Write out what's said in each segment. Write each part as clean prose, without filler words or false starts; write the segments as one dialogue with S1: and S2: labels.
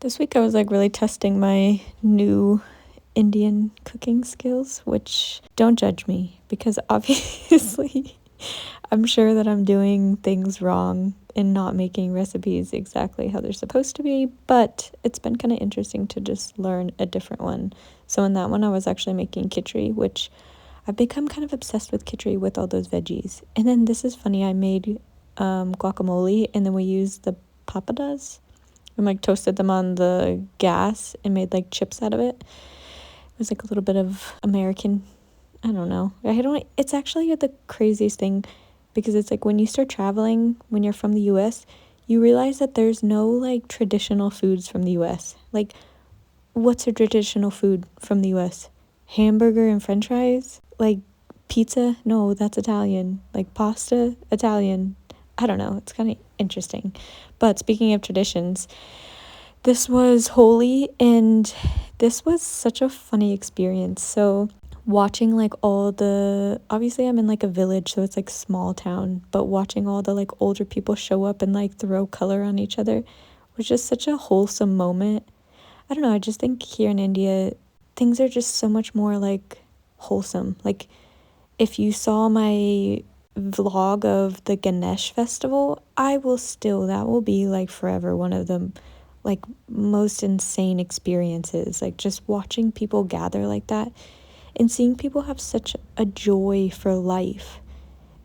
S1: This week I was like really testing my new Indian cooking skills, which don't judge me because obviously I'm sure that I'm doing things wrong and not making recipes exactly how they're supposed to be, but it's been kind of interesting to just learn a different one. So in that one I was actually making kitchari, which I've become kind of obsessed with kitchari with all those veggies. And then this is funny, I made guacamole and then we used the papadas and like toasted them on the gas and made like chips out of it. It was like a little bit of American, I don't know. It's actually the craziest thing because it's like when you start traveling, when you're from the US, you realize that there's no like traditional foods from the US. Like, what's a traditional food from the US? Hamburger and french fries? Like, pizza? No, that's Italian. Like, pasta? Italian. I don't know. It's kind of interesting. But speaking of traditions, this was Holi, and this was such a funny experience. So, watching like obviously I'm in like a village, so it's like small town, but watching all the like older people show up and like throw color on each other was just such a wholesome moment. I don't know, I just think here in India, things are just so much more like wholesome. Like, if you saw my vlog of the Ganesh festival, that will be like forever one of the like most insane experiences. Like, just watching people gather like that and seeing people have such a joy for life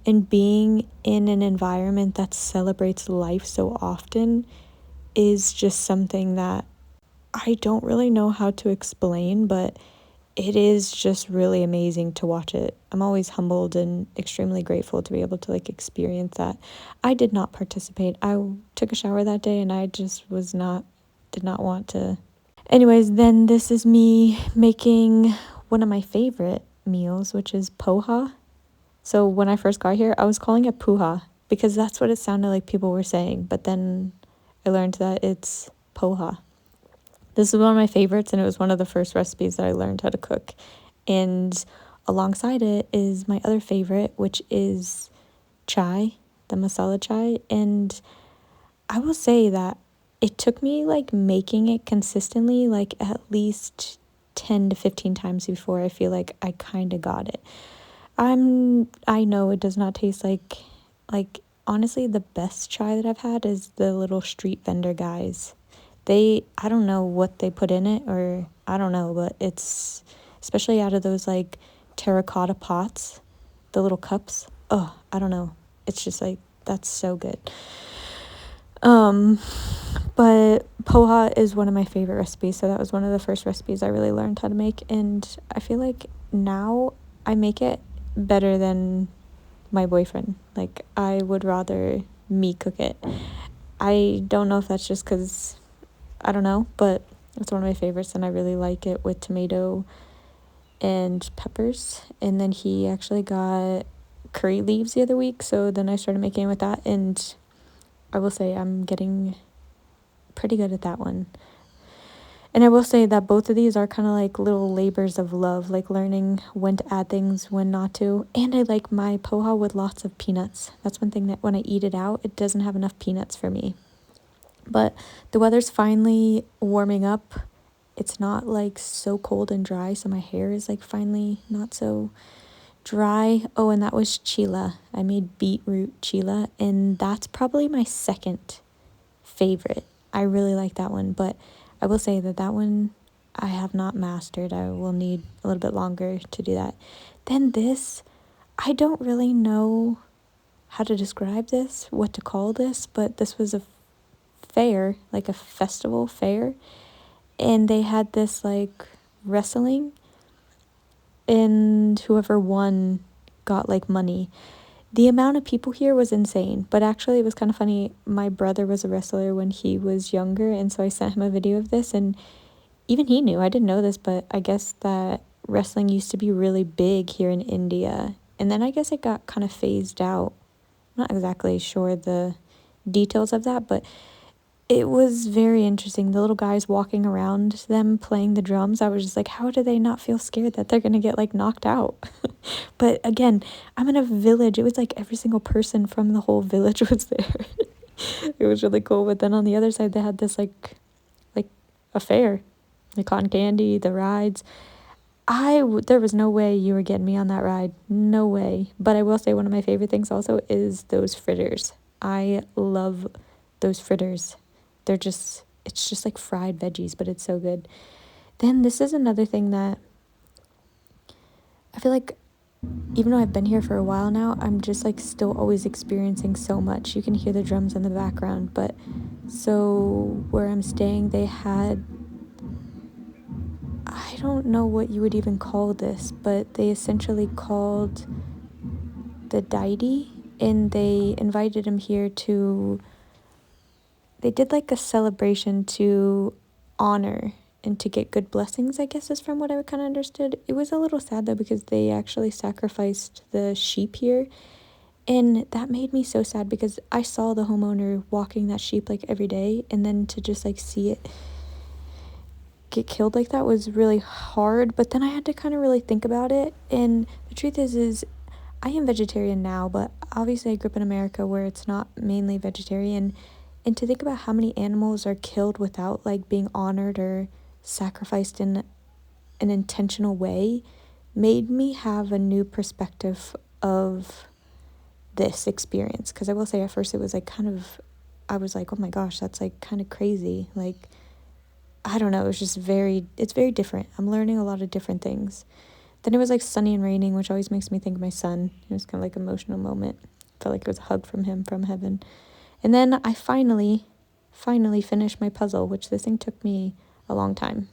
S1: and being in an environment that celebrates life so often is just something that I don't really know how to explain, but it is just really amazing to watch it. I'm always humbled and extremely grateful to be able to like experience that. I did not participate. I took a shower that day and I just did not want to. Anyways, then this is me making one of my favorite meals, which is poha. So when I first got here, I was calling it poha because that's what it sounded like people were saying, but then I learned that it's poha. This is one of my favorites, and it was one of the first recipes that I learned how to cook. And alongside it is my other favorite, which is chai, the masala chai. And I will say that it took me like making it consistently, like at least 10 to 15 times before I feel like I kind of got it. I know it does not taste like honestly the best chai that I've had is the little street vendor guys. I don't know what they put in it, or I don't know, but it's especially out of those like terracotta pots, the little cups. Oh, I don't know. It's just like that's so good. But poha is one of my favorite recipes, so that was one of the first recipes I really learned how to make, and I feel like now I make it better than my boyfriend. Like, I would rather me cook it. I don't know if that's just because, I don't know, but it's one of my favorites and I really like it with tomato and peppers. And then he actually got curry leaves the other week, so then I started making it with that, and I will say I'm getting pretty good at that one. And I will say that both of these are kind of like little labors of love, like learning when to add things, when not to. And I like my poha with lots of peanuts. That's one thing that when I eat it out, it doesn't have enough peanuts for me. But the weather's finally warming up. It's not like so cold and dry, so my hair is like finally not so dry. Oh, and that was chilla. I made beetroot chilla, and that's probably my second favorite. I really like that one, but I will say that one I have not mastered. I will need a little bit longer to do that. Then this, I don't really know how to describe this, what to call this, but this was a fair, like a festival fair, and they had this like wrestling, and whoever won got like money. The amount of people here was insane, but actually it was kind of funny. My brother was a wrestler when he was younger, and so I sent him a video of this, and even he knew. I didn't know this, but I guess that wrestling used to be really big here in India, and then I guess it got kind of phased out. I'm not exactly sure the details of that, but it was very interesting. The little guys walking around them playing the drums, I was just like, how do they not feel scared that they're gonna get like knocked out? But again, I'm in a village. It was like every single person from the whole village was there. It was really cool. But then on the other side, they had this like a fair. The cotton candy, the rides. There was no way you were getting me on that ride. No way. But I will say one of my favorite things also is those fritters. I love those fritters. It's just like fried veggies, but it's so good. Then this is another thing that I feel like even though I've been here for a while now, I'm just like still always experiencing so much. You can hear the drums in the background, but so where I'm staying, they had, I don't know what you would even call this, but they essentially called the deity, and they invited him here they did like a celebration to honor and to get good blessings, I guess is from what I kind of understood. It was a little sad though because they actually sacrificed the sheep here, and that made me so sad because I saw the homeowner walking that sheep like every day, and then to just like see it get killed like that was really hard. But then I had to kind of really think about it, and the truth is I am vegetarian now, but obviously I grew up in America where it's not mainly vegetarian, and to think about how many animals are killed without like being honored or sacrificed in an intentional way made me have a new perspective of this experience. Because I will say at first it was like I was like, oh my gosh, that's like kind of crazy. Like, I don't know, it's very different. I'm learning a lot of different things. Then it was like sunny and raining, which always makes me think of my son. It was kind of like an emotional moment. Felt like it was a hug from him from heaven. And then I finally finished my puzzle, which this thing took me a long time.